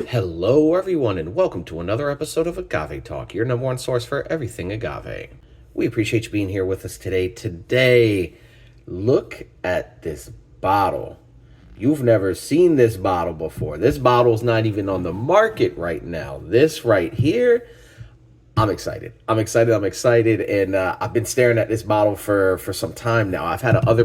Hello, everyone, and welcome to another episode of Agave Talk, your number one source for everything agave. We appreciate you being here with us today. Today, look at this bottle. You've never seen this bottle before. This bottle's not even on the market right now. This right here, I'm excited. I'm excited. And I've been staring at this bottle for some time now. I've had other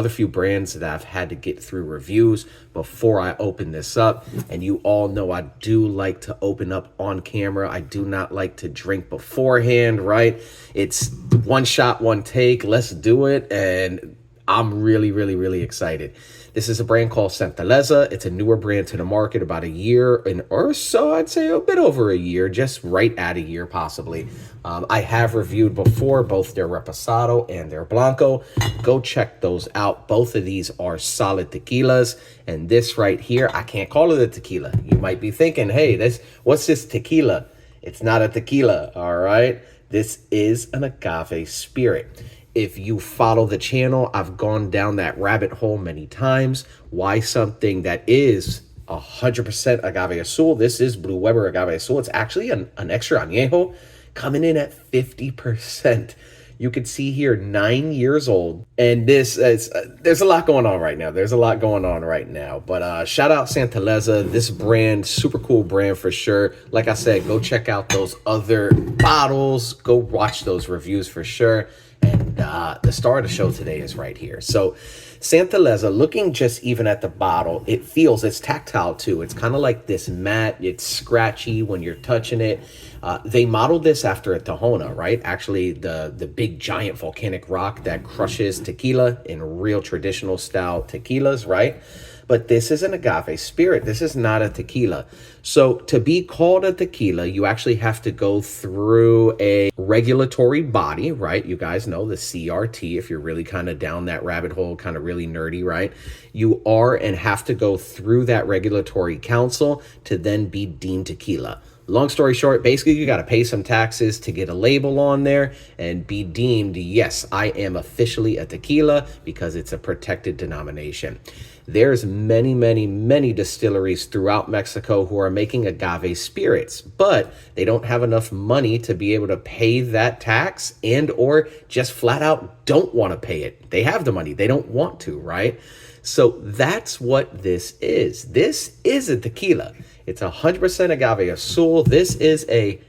few brands that I've had to get through reviews before I open this up. And you all know I do like to open up on camera. I do not like to drink beforehand, right? It's one shot, one take. Let's do it. And I'm really excited. This is a brand called Santaleza. It's a newer brand to the market, about a year or so. I'd say a bit over a year, just right at a year possibly. I have reviewed before both their Reposado and their Blanco. Go check those out. Both of these are solid tequilas. And this right here, I can't call it a tequila. You might be thinking, hey, what's this tequila? It's not a tequila, all right? This is an agave spirit. If you follow the channel, I've gone down that rabbit hole many times. Why something that is 100% Agave Azul. This is Blue Weber Agave Azul. It's actually an extra Añejo coming in at 50%. You could see here 9 years old. And this is, there's a lot going on right now. But shout out Santaleza. This brand, super cool brand for sure. Like I said, go check out those other bottles. Go watch those reviews for sure. And the star of the show today is right here. So Santaleza, looking just even at the bottle, it's tactile too. It's kind of like this matte, it's scratchy when you're touching it. They modeled this after a Tahona, right? Actually, the big giant volcanic rock that crushes tequila in real traditional style tequilas, right? But this is an agave spirit. This is not a tequila. So to be called a tequila, you actually have to go through a regulatory body, right? You guys know the CRT, if you're really kind of down that rabbit hole, kind of really nerdy, right? You are and have to go through that regulatory council to then be deemed tequila. Long story short, basically you got to pay some taxes to get a label on there and be deemed, yes, I am officially a tequila because it's a protected denomination. There's many distilleries throughout Mexico who are making agave spirits, but they don't have enough money to be able to pay that tax and or just flat out don't want to pay it. They have the money, they don't want to, right? So that's what this is. This is a tequila. It's 100% Agave Azul. This is a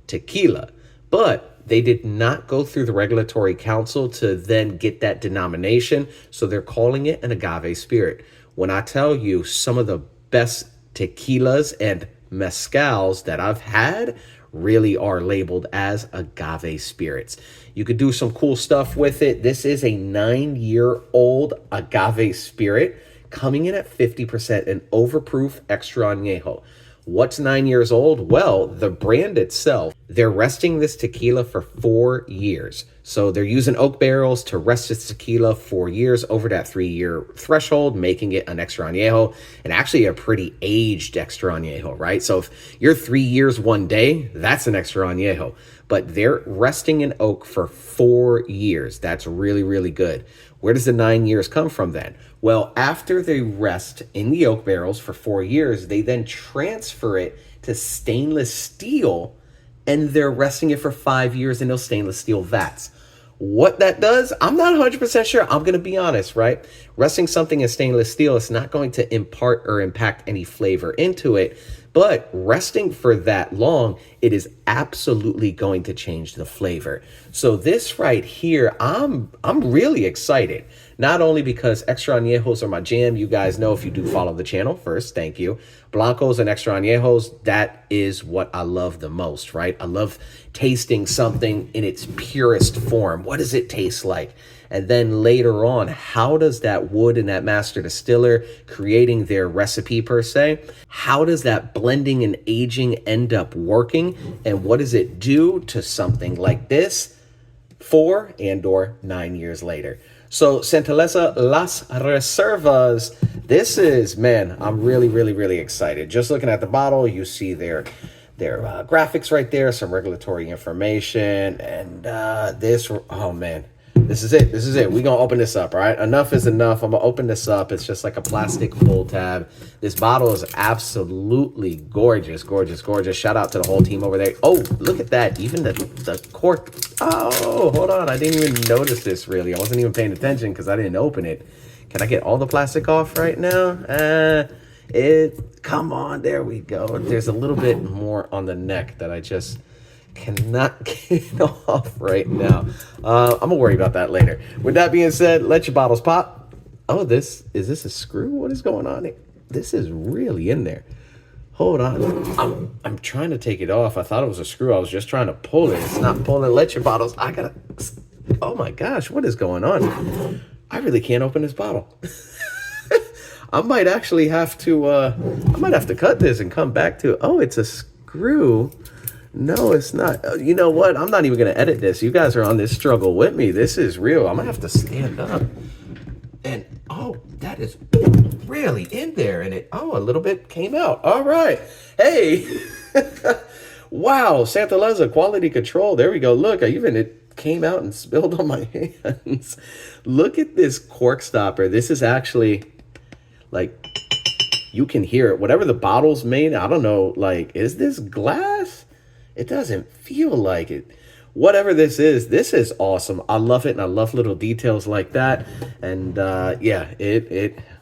tequila, but they did not go through the regulatory council to then get that denomination. So they're calling it an agave spirit. When I tell you some of the best tequilas and mezcals that I've had really are labeled as agave spirits. You could do some cool stuff with it. This is a 9-year-old agave spirit coming in at 50% an overproof extra añejo. What's 9 years old? Well, the brand itself, they're resting this tequila for 4 years. So they're using oak barrels to rest this tequila 4 years over that 3-year threshold, making it an extra añejo and actually a pretty aged extra añejo, right? So if you're 3 years 1 day, that's an extra añejo. But they're resting in oak for 4 years. That's really good. Where does the 9 years come from then? Well, after they rest in the oak barrels for 4 years, they then transfer it to stainless steel and they're resting it for 5 years in those stainless steel vats. What that does, I'm not 100% sure. I'm going to be honest, right? Resting something in stainless steel is not going to impart or impact any flavor into it. But resting for that long, it is absolutely going to change the flavor. So this right here, I'm really excited. Not only because extra añejos are my jam. You guys know if you do follow the channel first, thank you. Blancos and extra añejos, that is what I love the most, right? I love tasting something in its purest form. What does it taste like? And then later on, how does that wood and that master distiller creating their recipe per se, how does that blending and aging end up working? And what does it do to something like this 4 and or 9 years later? So Santaleza Las Reservas, this is, man, I'm really excited. Just looking at the bottle, you see their graphics right there, some regulatory information, and this, oh man, This is it. This is it. We're going to open this up, all right? Enough is enough. I'm going to open this up. It's just like a plastic pull tab. This bottle is absolutely gorgeous, gorgeous, gorgeous. Shout out to the whole team over there. Oh, look at that. Even the cork. Oh, hold on. I didn't even notice this, really. I wasn't even paying attention because I didn't open it. Can I get all the plastic off right now? Come on. There we go. There's a little bit more on the neck that I just cannot get off right now. I'm gonna worry about that later. With that being said, let your bottles pop. Oh, is this a screw? What is going on here? This is really in there. Hold on. I'm trying to take it off. I thought it was a screw. I was just trying to pull it. It's not pulling. Let your bottles. Oh my gosh, what is going on? I really can't open this bottle. I might actually have to cut this and come back to. Oh, it's a screw. No, it's not. You know what? I'm not even going to edit this. You guys are on this struggle with me. This is real. I'm going to have to stand up. And, oh, that is really in there. And a little bit came out. All right. Hey. Wow. Santaleza quality control. There we go. Look, it came out and spilled on my hands. Look at this cork stopper. This is actually, like, you can hear it. Whatever the bottle's made, I don't know, like, is this glass? It doesn't feel like it. Whatever this is awesome. I love it, and I love little details like that. And yeah,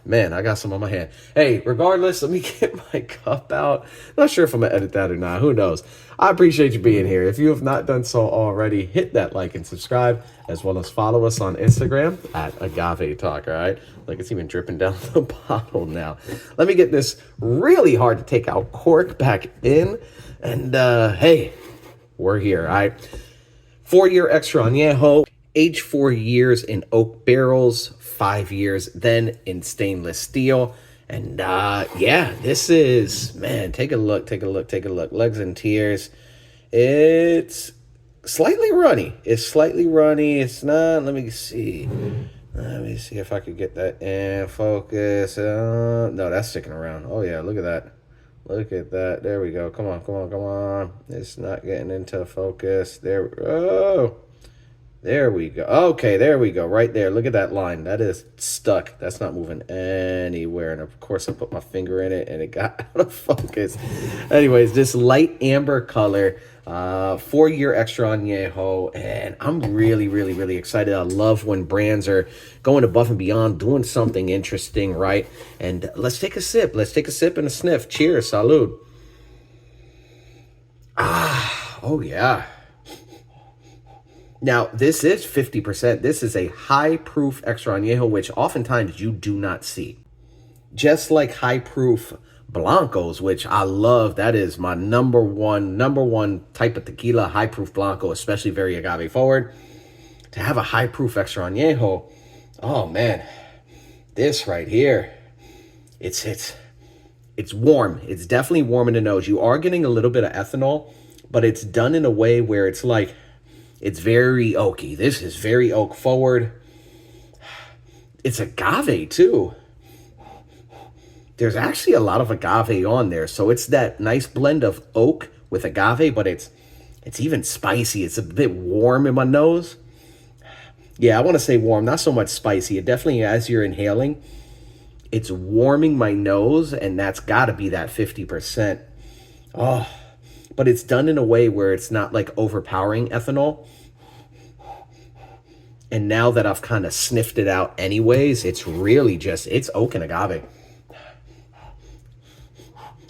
man, I got some on my hand. Hey, regardless, let me get my cup out. Not sure if I'm gonna edit that or not. Who knows? I appreciate you being here. If you have not done so already, hit that like and subscribe, as well as follow us on Instagram at Agave Talk. All right, like it's even dripping down the bottle now. Let me get this really hard to take out cork back in. And hey, we're here, all right? 4-year extra añejo, aged 4 years in oak barrels, 5 years then in stainless steel. And yeah, this is, man, take a look. Legs and tears. It's slightly runny. It's not, let me see. Let me see if I could get that in focus. No, that's sticking around. Oh yeah, look at that. Look at that. There we go. Come on. It's not getting into focus. There. Oh, there we go. Okay, there we go. Right there. Look at that line. That is stuck. That's not moving anywhere. And of course, I put my finger in it and it got out of focus. Anyways, this light amber color, 4-year extra añejo, and I'm really excited. I love when brands are going above and beyond, doing something interesting, right? And let's take a sip. Let's take a sip and a sniff. Cheers. Salud. Oh yeah. Now, this is 50%. This is a high-proof extra añejo, which oftentimes you do not see. Just like high-proof blancos, which I love. That is my number one type of tequila, high-proof blanco, especially very agave forward. To have a high-proof extra añejo, oh man, this right here, it's warm. It's definitely warm in the nose. You are getting a little bit of ethanol, but it's done in a way where it's like, it's very oaky. This is very oak forward. It's agave too. There's actually a lot of agave on there. So it's that nice blend of oak with agave, but it's even spicy. It's a bit warm in my nose. Yeah, I want to say warm, not so much spicy. It definitely, as you're inhaling, it's warming my nose, and that's got to be that 50%. Oh, but it's done in a way where it's not like overpowering ethanol. And now that I've kind of sniffed it out anyways, it's really just, it's oak and agave.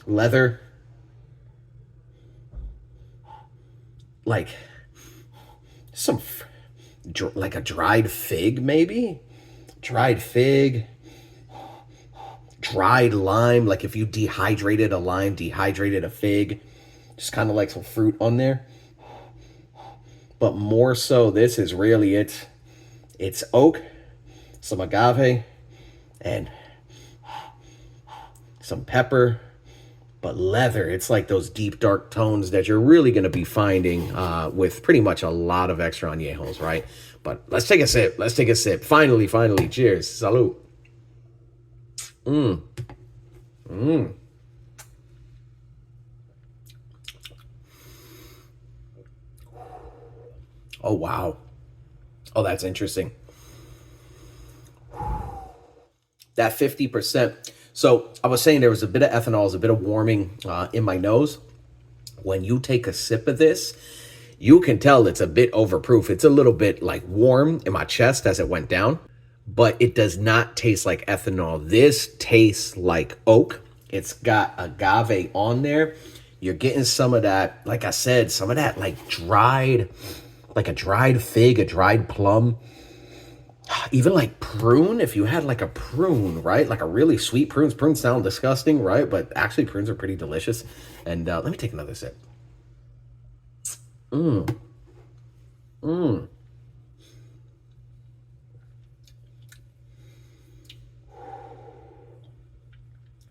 Leather. Like like a dried fig, maybe? Dried fig. Dried lime. Like if you dehydrated a lime, dehydrated a fig. Just kind of like some fruit on there. But more so, this is really it. It's oak, some agave, and some pepper. But leather, it's like those deep, dark tones that you're really going to be finding with pretty much a lot of extra añejos, right? But let's take a sip. Let's take a sip. Finally. Cheers. Salud. Oh, wow. Oh, that's interesting. That 50%. So I was saying there was a bit of ethanol, a bit of warming in my nose. When you take a sip of this, you can tell it's a bit overproof. It's a little bit like warm in my chest as it went down, but it does not taste like ethanol. This tastes like oak. It's got agave on there. You're getting some of that, like I said, some of that like dried, like a dried fig, a dried plum, even like prune. If you had like a prune, right? Like a really sweet prunes. Prunes sound disgusting, right? But actually prunes are pretty delicious. And let me take another sip. Mmm. Mmm.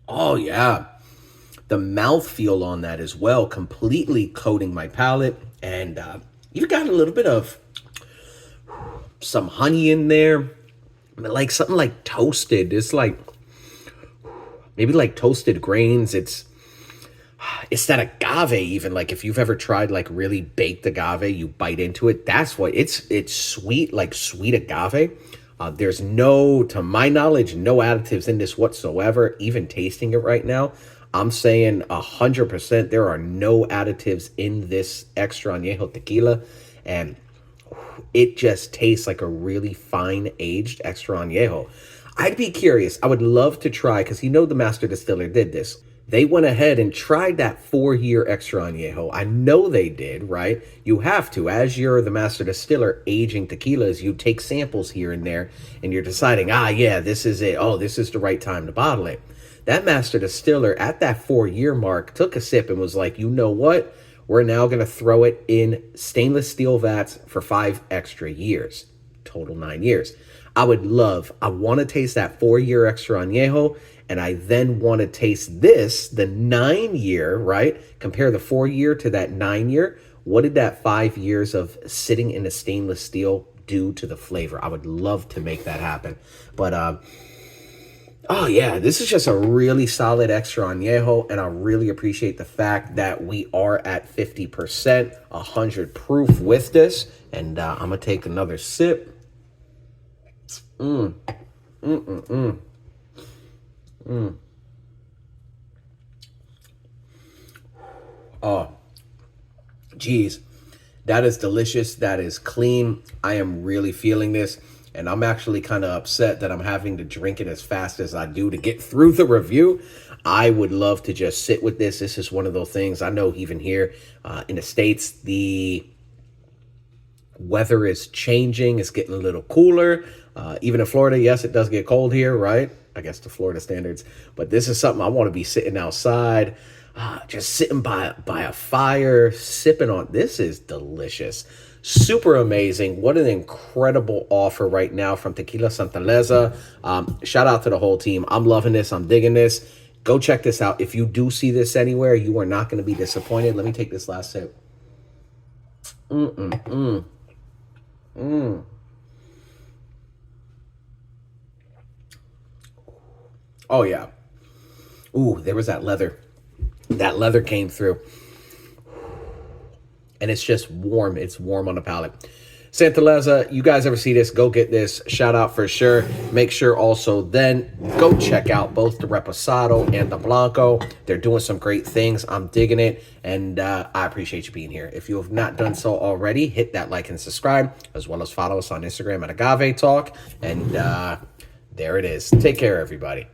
Oh, yeah. The mouthfeel on that as well, completely coating my palate. And you've got a little bit of some honey in there, like something like toasted. It's like maybe like toasted grains. It's that agave even. Like if you've ever tried like really baked agave, you bite into it. That's what it's sweet, like sweet agave. There's no, to my knowledge, no additives in this whatsoever. Even tasting it right now, I'm saying 100% there are no additives in this extra añejo tequila, and it just tastes like a really fine aged extra añejo. I'd be curious. I would love to try, because the master distiller did this. They went ahead and tried that 4-year extra añejo. I know they did, right? You have to. As you're the master distiller aging tequilas, you take samples here and there, and you're deciding, yeah, this is it. Oh, this is the right time to bottle it. That master distiller at that 4-year mark took a sip and was like, you know what? We're now going to throw it in stainless steel vats for 5 extra years. Total 9 years. I want to taste that 4-year extra añejo, and I then want to taste this, the 9-year, right? Compare the 4-year to that 9-year. What did that 5 years of sitting in a stainless steel do to the flavor? I would love to make that happen. But, oh yeah, this is just a really solid extra añejo, and I really appreciate the fact that we are at 50%, 100 proof with this. And I'm going to take another sip. Oh, geez. That is delicious. That is clean. I am really feeling this. And I'm actually kind of upset that I'm having to drink it as fast as I do to get through the review. I would love to just sit with this. This is one of those things. I know even here in the States, the weather is changing. It's getting a little cooler. Even in Florida, yes, it does get cold here, right? I guess to Florida standards. But this is something I want to be sitting outside, just sitting by a fire, sipping on. This is delicious. Super amazing. What an incredible offer right now from Tequila Santaleza. Shout out to the whole team. I'm loving this. I'm digging this. Go check this out. If you do see this anywhere, you are not going to be disappointed. Let me take this last sip. Oh, yeah. Ooh, there was that leather. That leather came through. And it's just warm. It's warm on the palate. Santaleza, you guys ever see this, go get this. Shout out for sure. Make sure also then go check out both the Reposado and the Blanco. They're doing some great things. I'm digging it. And I appreciate you being here. If you have not done so already, hit that like and subscribe, as well as follow us on Instagram at Agave Talk. And there it is. Take care, everybody.